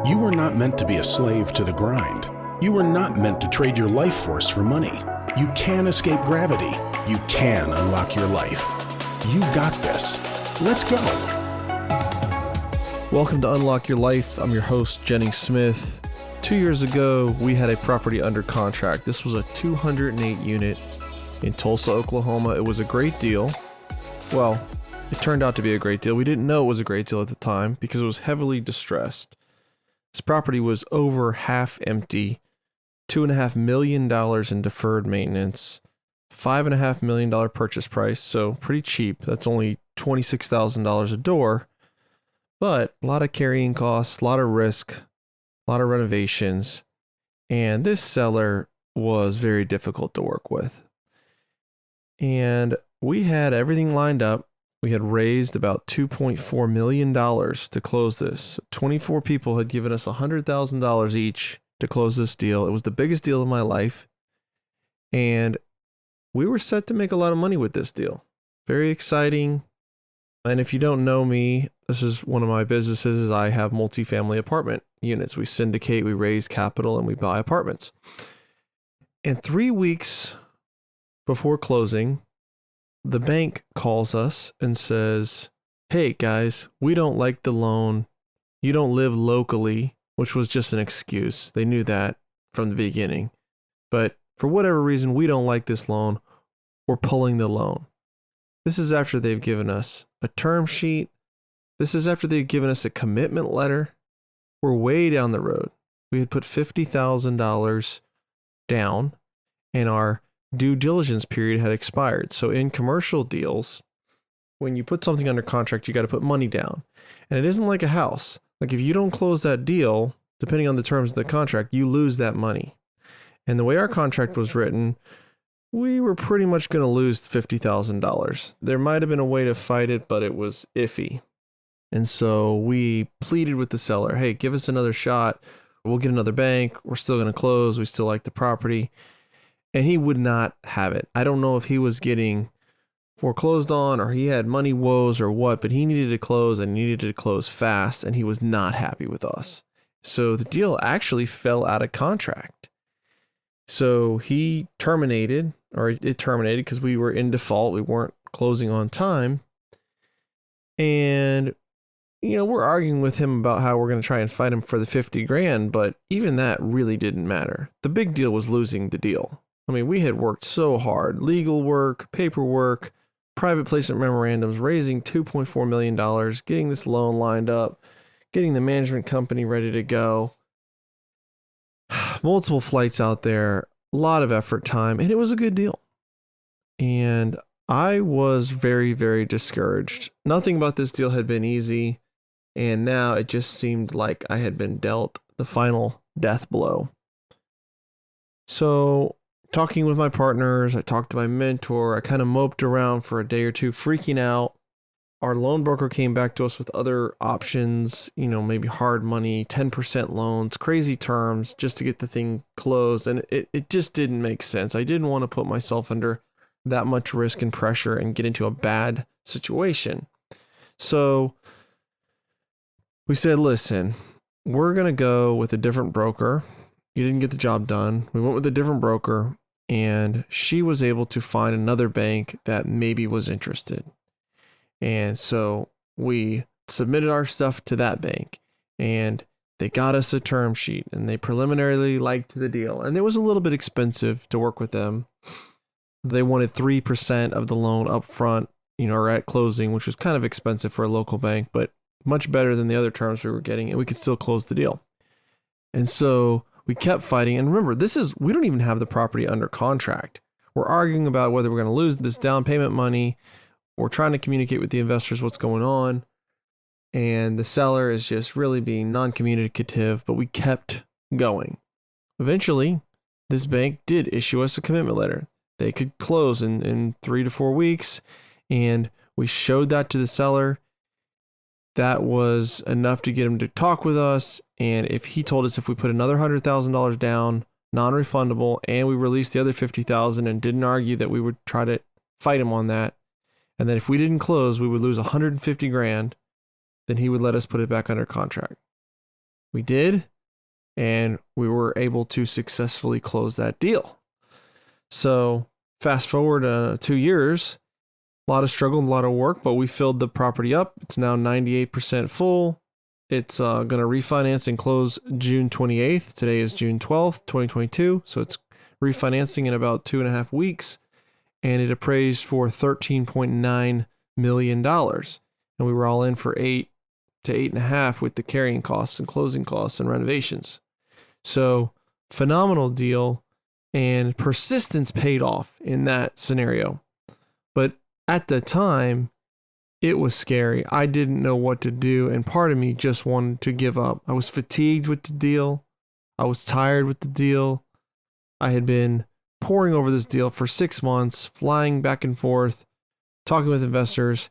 You were not meant to be a slave to the grind. You were not meant to trade your life force for money. You can escape gravity. You can unlock your life. You got this. Let's go. Welcome to Unlock Your Life. I'm your host, Jenny Smith. 2 years ago, we had a property under contract. This was a 208 unit in Tulsa, Oklahoma. It was a great deal. Well, it turned out to be a great deal. We didn't know it was a great deal at the time because it was heavily distressed. This property was over half empty, $2.5 million in deferred maintenance, $5.5 million purchase price, so pretty cheap. That's only $26,000 a door, but a lot of carrying costs, a lot of risk, a lot of renovations, and this seller was very difficult to work with. And we had everything lined up. We had raised about $2.4 million to close this. 24 people had given us $100,000 each to close this deal. It was the biggest deal of my life. And we were set to make a lot of money with this deal. Very exciting. And if you don't know me, this is one of my businesses. Is I have multifamily apartment units. We syndicate, we raise capital, and we buy apartments. And 3 weeks before closing, the bank calls us and says, hey guys, we don't like the loan. You don't live locally, which was just an excuse. They knew that from the beginning. But for whatever reason, we don't like this loan. We're pulling the loan. This is after they've given us a term sheet. This is after they've given us a commitment letter. We're way down the road. We had put $50,000 down, and our due diligence period had expired. So in commercial deals, when you put something under contract, you got to put money down. And it isn't like a house. Like if you don't close that deal, depending on the terms of the contract, you lose that money. And the way our contract was written, we were pretty much going to lose $50,000. There might have been a way to fight it, but it was iffy. And so we pleaded with the seller, hey, give us another shot. We'll get another bank. We're still going to close. We still like the property. And he would not have it. I don't know if he was getting foreclosed on or he had money woes or what, but he needed to close and needed to close fast, and he was not happy with us. So the deal actually fell out of contract. So he terminated, or it terminated because we were in default. We weren't closing on time. And, you know, we're arguing with him about how we're going to try and fight him for the 50 grand, but even that really didn't matter. The big deal was losing the deal. I mean, we had worked so hard, legal work, paperwork, private placement memorandums, raising $2.4 million, getting this loan lined up, getting the management company ready to go. Multiple flights out there, a lot of effort, time, and it was a good deal. And I was very, very discouraged. Nothing about this deal had been easy, and now it just seemed like I had been dealt the final death blow. So talking with my partners, I talked to my mentor, I kind of moped around for a day or two, freaking out. Our loan broker came back to us with other options, you know, maybe hard money, 10% loans, crazy terms, just to get the thing closed. And it just didn't make sense. I didn't want to put myself under that much risk and pressure and get into a bad situation. So we said, listen, we're going to go with a different broker. You didn't get the job done. We went with a different broker, and she was able to find another bank that maybe was interested. And so we submitted our stuff to that bank, and they got us a term sheet, and they preliminarily liked the deal. And it was a little bit expensive to work with them. They wanted 3% of the loan up front, you know, or at closing, which was kind of expensive for a local bank, but much better than the other terms we were getting, and we could still close the deal. And so we kept fighting. And remember, we don't even have the property under contract. We're arguing about whether we're going to lose this down payment money. We're trying to communicate with the investors what's going on. And the seller is just really being non-communicative, but we kept going. Eventually, this bank did issue us a commitment letter. They could close in 3 to 4 weeks. And we showed that to the seller. That was enough to get him to talk with us. And if he told us if we put another $100,000 down, non-refundable, and we released the other $50,000 and didn't argue that we would try to fight him on that, and that if we didn't close, we would lose $150 grand, then he would let us put it back under contract. We did, and we were able to successfully close that deal. So fast forward 2 years, a lot of struggle, a lot of work, but we filled the property up. It's now 98% full. It's going to refinance and close June 28th. Today is June 12th, 2022. So it's refinancing in about 2.5 weeks. And it appraised for $13.9 million. And we were all in for 8 to 8.5 with the carrying costs and closing costs and renovations. So phenomenal deal, and persistence paid off in that scenario. But at the time, it was scary. I didn't know what to do, and part of me just wanted to give up. I was fatigued with the deal. I was tired with the deal. I had been poring over this deal for 6 months, flying back and forth, talking with investors,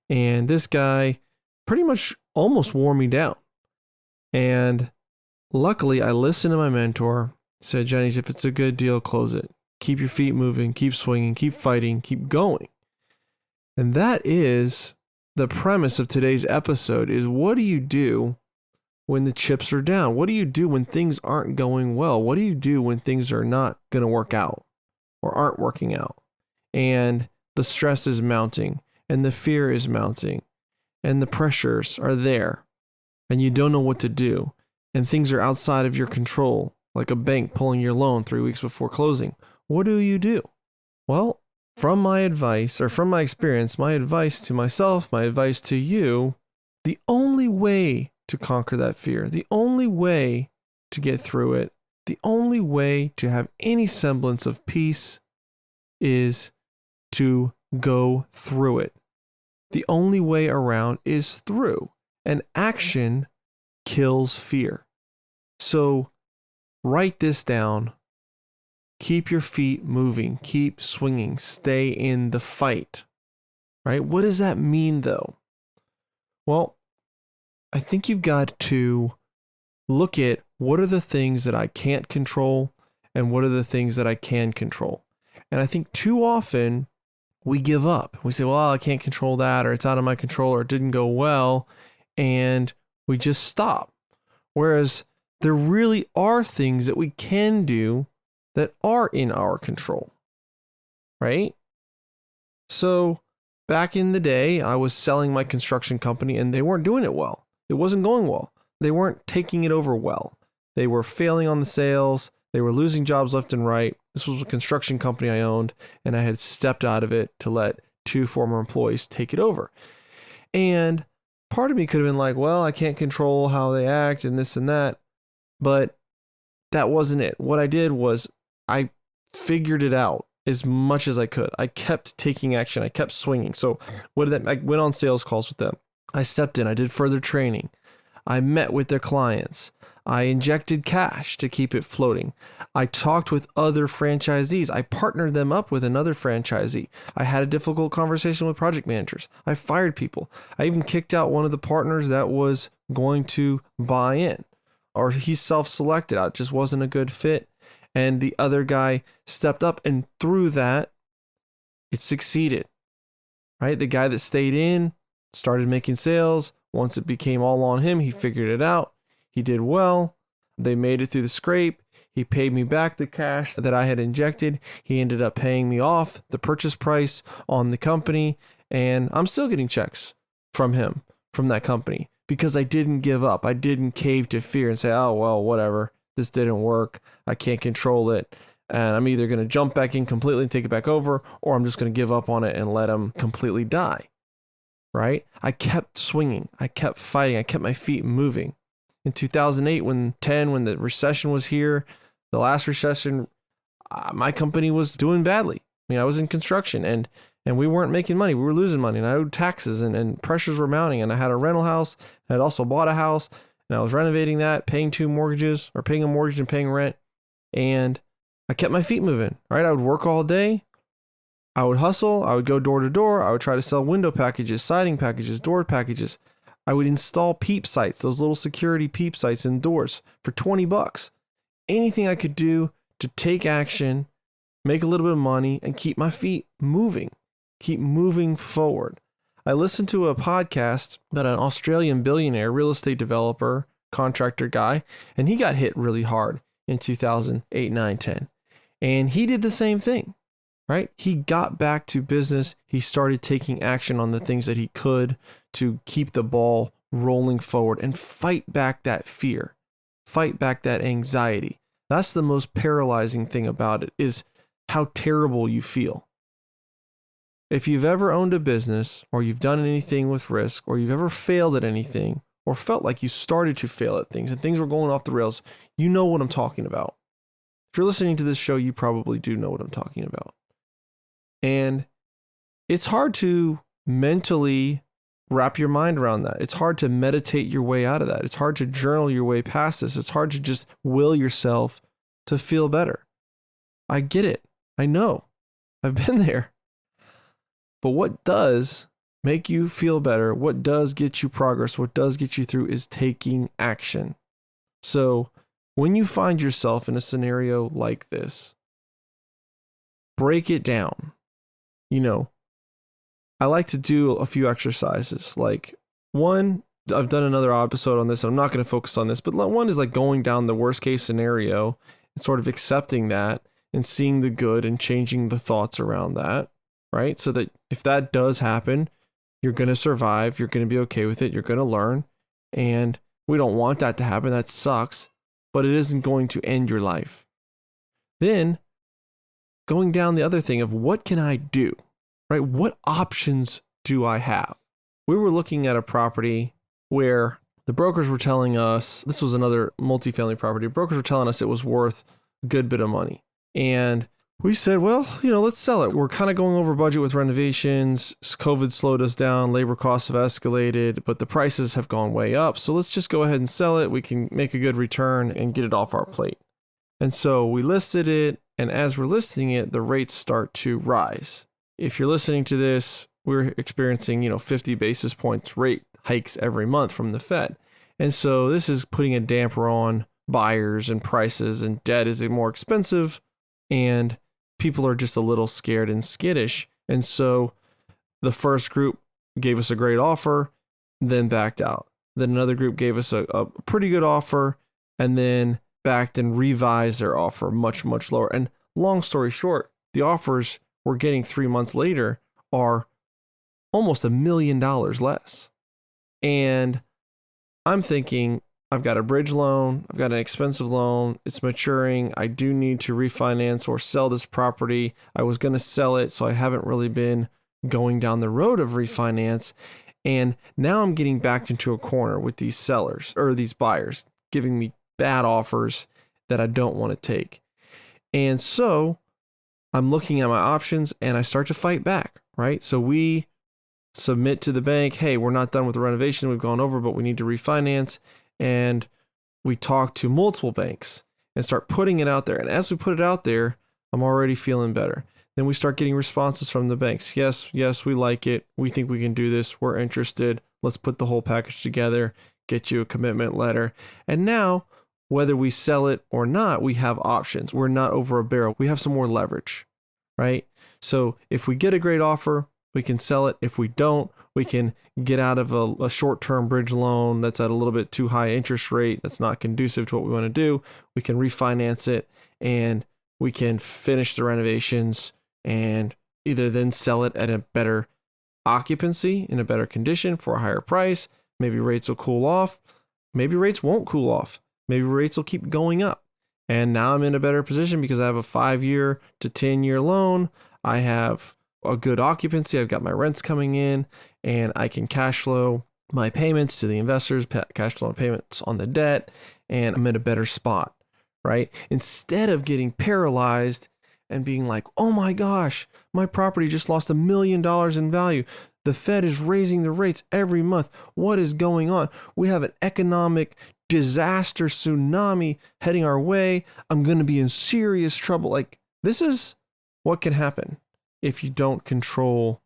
and this guy pretty much almost wore me down. And luckily, I listened to my mentor, said, Jenny's, if it's a good deal, close it. Keep your feet moving, keep swinging, keep fighting, keep going. And that is the premise of today's episode, is what do you do when the chips are down? What do you do when things aren't going well? What do you do when things are not going to work out or aren't working out? And the stress is mounting, and the fear is mounting, and the pressures are there, and you don't know what to do, and things are outside of your control, like a bank pulling your loan 3 weeks before closing. What do you do? Well, from my advice, or from my experience, my advice to myself, my advice to you, the only way to conquer that fear, the only way to get through it, the only way to have any semblance of peace is to go through it. The only way around is through, and action kills fear. So write this down. Keep your feet moving, keep swinging, stay in the fight, right? What does that mean though? Well, I think you've got to look at what are the things that I can't control and what are the things that I can control. And I think too often we give up. We say, well, I can't control that, or it's out of my control, or it didn't go well, and we just stop. Whereas there really are things that we can do that are in our control, right? So back in the day, I was selling my construction company and they weren't doing it well. It wasn't going well. They weren't taking it over well. They were failing on the sales. They were losing jobs left and right. This was a construction company I owned, and I had stepped out of it to let 2 former employees take it over. And part of me could have been like, well, I can't control how they act and this and that, but that wasn't it. What I did was I figured it out as much as I could. I kept taking action. I kept swinging. So I went on sales calls with them. I stepped in. I did further training. I met with their clients. I injected cash to keep it floating. I talked with other franchisees. I partnered them up with another franchisee. I had a difficult conversation with project managers. I fired people. I even kicked out one of the partners that was going to buy in, or he self-selected out. It just wasn't a good fit. And the other guy stepped up, and through that, it succeeded, right? The guy that stayed in started making sales. Once it became all on him, he figured it out. He did well. They made it through the scrape. He paid me back the cash that I had injected. He ended up paying me off the purchase price on the company, and I'm still getting checks from him, from that company, because I didn't give up. I didn't cave to fear and say, oh, well, whatever. This didn't work. I can't control it. And I'm either going to jump back in completely and take it back over, or I'm just going to give up on it and let him completely die. Right? I kept swinging. I kept fighting. I kept my feet moving. In 2008, when the recession was here, the last recession, my company was doing badly. I mean, I was in construction and we weren't making money. We were losing money, and I owed taxes, and pressures were mounting. And I had a rental house. And I'd also bought a house. And I was renovating that, paying 2 mortgages, or paying a mortgage and paying rent. And I kept my feet moving, right? I would work all day. I would hustle. I would go door to door. I would try to sell window packages, siding packages, door packages. I would install peep sites, those little security peep sites in doors for $20. Anything I could do to take action, make a little bit of money, and keep my feet moving, keep moving forward. I listened to a podcast about an Australian billionaire real estate developer contractor guy, and he got hit really hard in 2008, 9, 10. And he did the same thing, right? He got back to business. He started taking action on the things that he could to keep the ball rolling forward and fight back that fear, fight back that anxiety. That's the most paralyzing thing about it, is how terrible you feel. If you've ever owned a business, or you've done anything with risk, or you've ever failed at anything, or felt like you started to fail at things and things were going off the rails, you know what I'm talking about. If you're listening to this show, you probably do know what I'm talking about. And it's hard to mentally wrap your mind around that. It's hard to meditate your way out of that. It's hard to journal your way past this. It's hard to just will yourself to feel better. I get it. I know. I've been there. But what does make you feel better, what does get you progress, what does get you through, is taking action. So when you find yourself in a scenario like this, break it down. You know, I like to do a few exercises. Like one, I've done another episode on this, and I'm not going to focus on this, but one is like going down the worst case scenario and sort of accepting that and seeing the good and changing the thoughts around that, right? So that if that does happen, you're going to survive, you're going to be okay with it, you're going to learn, and we don't want that to happen. That sucks, but it isn't going to end your life. Then going down the other thing of what can I do, right? What options do I have? We were looking at a property where the brokers were telling us, this was another multifamily property, brokers were telling us it was worth a good bit of money. And we said, well, let's sell it. We're kind of going over budget with renovations. COVID slowed us down. Labor costs have escalated, but the prices have gone way up. So let's just go ahead and sell it. We can make a good return and get it off our plate. And so we listed it. And as we're listing it, the rates start to rise. If you're listening to this, we're experiencing, 50 basis points rate hikes every month from the Fed. And so this is putting a damper on buyers and prices, and debt is more expensive, and people are just a little scared and skittish. And so the first group gave us a great offer, then backed out. Then another group gave us a pretty good offer, and then backed and revised their offer much, much lower. And long story short, the offers we're getting 3 months later are almost $1 million less. And I'm thinking, I've got a bridge loan, I've got an expensive loan, it's maturing, I do need to refinance or sell this property. I was going to sell it, so I haven't really been going down the road of refinance. And now I'm getting backed into a corner with these sellers, or these buyers, giving me bad offers that I don't want to take. And so I'm looking at my options and I start to fight back, right? So we submit to the bank, hey, we're not done with the renovation, we've gone over, but we need to refinance. And we talk to multiple banks and start putting it out there. And as we put it out there, I'm already feeling better. Then we start getting responses from the banks. Yes, we like it. We think we can do this. We're interested. Let's put the whole package together, get you a commitment letter. And now, whether we sell it or not, we have options. We're not over a barrel. We have some more leverage, right? So if we get a great offer, we can sell it. If we don't, we can get out of a short-term bridge loan that's at a little bit too high interest rate, that's not conducive to what we want to do. We can refinance it, and we can finish the renovations and either then sell it at a better occupancy, in a better condition for a higher price. Maybe rates will cool off. Maybe rates won't cool off. Maybe rates will keep going up. And now I'm in a better position because I have a 5-year to 10-year loan. I have a good occupancy. I've got my rents coming in, and I can cash flow my payments to the investors, cash flow payments on the debt, and I'm in a better spot, right? Instead of getting paralyzed and being like, oh my gosh, my property just lost $1 million in value. The Fed is raising the rates every month. What is going on? We have an economic disaster tsunami heading our way. I'm going to be in serious trouble. Like, this is what can happen if you don't control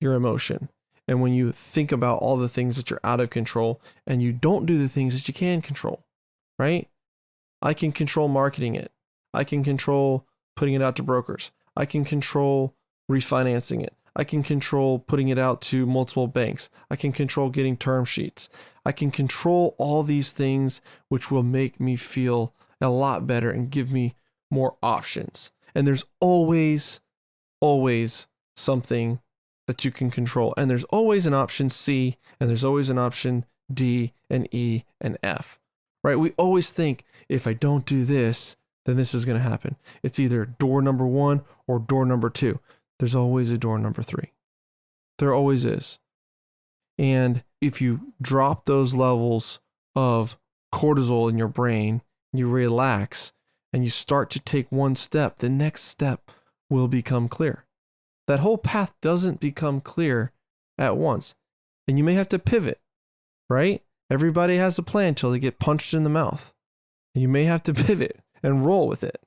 your emotion. And when you think about all the things that you're out of control and you don't do the things that you can control, right? I can control marketing it. I can control putting it out to brokers. I can control refinancing it. I can control putting it out to multiple banks. I can control getting term sheets. I can control all these things, which will make me feel a lot better and give me more options. And there's always something that you can control. And there's always an option C, and there's always an option D and E and F, right? We always think, if I don't do this, then this is going to happen. It's either door number 1 or door number 2. There's always a door number 3. There always is. And if you drop those levels of cortisol in your brain, you relax, and you start to take one step, the next step will become clear. That whole path doesn't become clear at once. And you may have to pivot, right? Everybody has a plan until they get punched in the mouth. You may have to pivot and roll with it.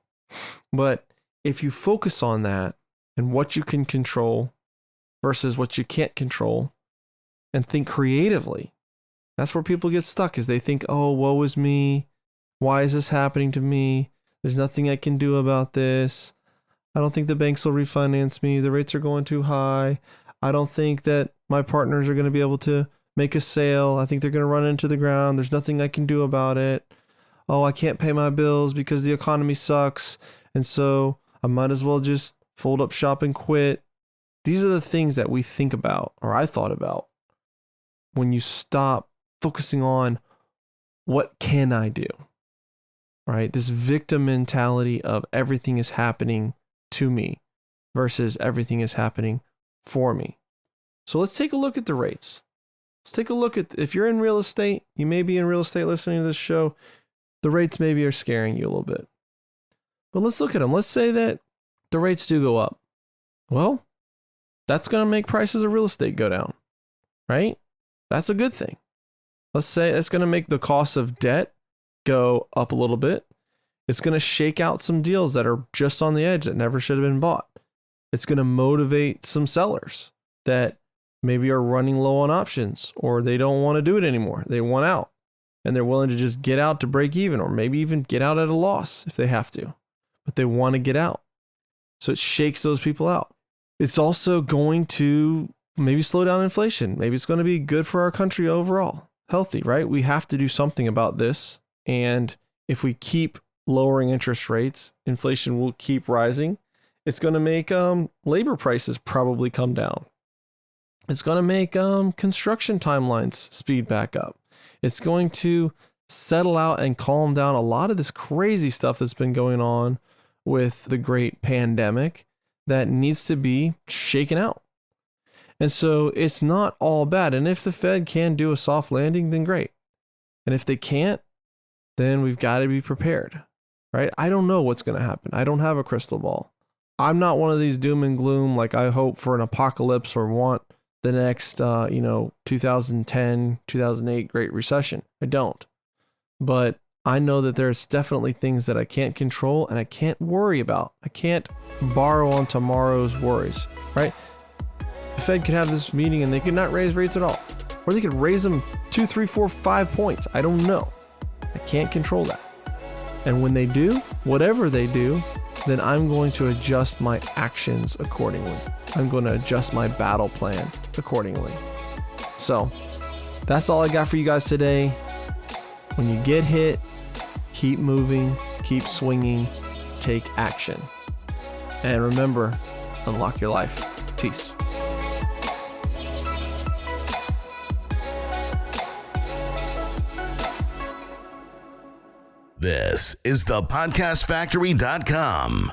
But if you focus on that and what you can control versus what you can't control, and think creatively, that's where people get stuck, is they think, oh, woe is me. Why is this happening to me? There's nothing I can do about this. I don't think the banks will refinance me. The rates are going too high. I don't think that my partners are going to be able to make a sale. I think they're going to run into the ground. There's nothing I can do about it. Oh, I can't pay my bills because the economy sucks. And so I might as well just fold up shop and quit. These are the things that we think about, or I thought about, when you stop focusing on what can I do, right? This victim mentality of everything is happening to me versus everything is happening for me. So let's take a look at the rates. Let's take a look at, if you're in real estate, you may be in real estate listening to this show, the rates maybe are scaring you a little bit. But let's look at them. Let's say that the rates do go up. Well, that's going to make prices of real estate go down, right? That's a good thing. Let's say it's going to make the cost of debt go up a little bit. It's going to shake out some deals that are just on the edge that never should have been bought. It's going to motivate some sellers that maybe are running low on options, or they don't want to do it anymore. They want out, and they're willing to just get out to break even, or maybe even get out at a loss if they have to, but they want to get out. So it shakes those people out. It's also going to maybe slow down inflation. Maybe it's going to be good for our country overall. Healthy, right? We have to do something about this. And if we keep lowering interest rates, inflation will keep rising. It's going to make labor prices probably come down. It's going to make construction timelines speed back up. It's going to settle out and calm down a lot of this crazy stuff that's been going on with the great pandemic that needs to be shaken out. And so it's not all bad. And if the Fed can do a soft landing, then great. And if they can't, then we've got to be prepared, right? I don't know what's going to happen. I don't have a crystal ball. I'm not one of these doom and gloom, like I hope for an apocalypse or want the next, 2010, 2008 Great Recession. I don't. But I know that there's definitely things that I can't control and I can't worry about. I can't borrow on tomorrow's worries, right? The Fed could have this meeting and they could not raise rates at all. Or they could raise them 2, 3, 4, 5 points. I don't know. I can't control that. And when they do, whatever they do, then I'm going to adjust my actions accordingly. I'm going to adjust my battle plan accordingly. So that's all I got for you guys today. When you get hit, keep moving, keep swinging, take action. And remember, unlock your life. Peace. This is the podcastfactory.com.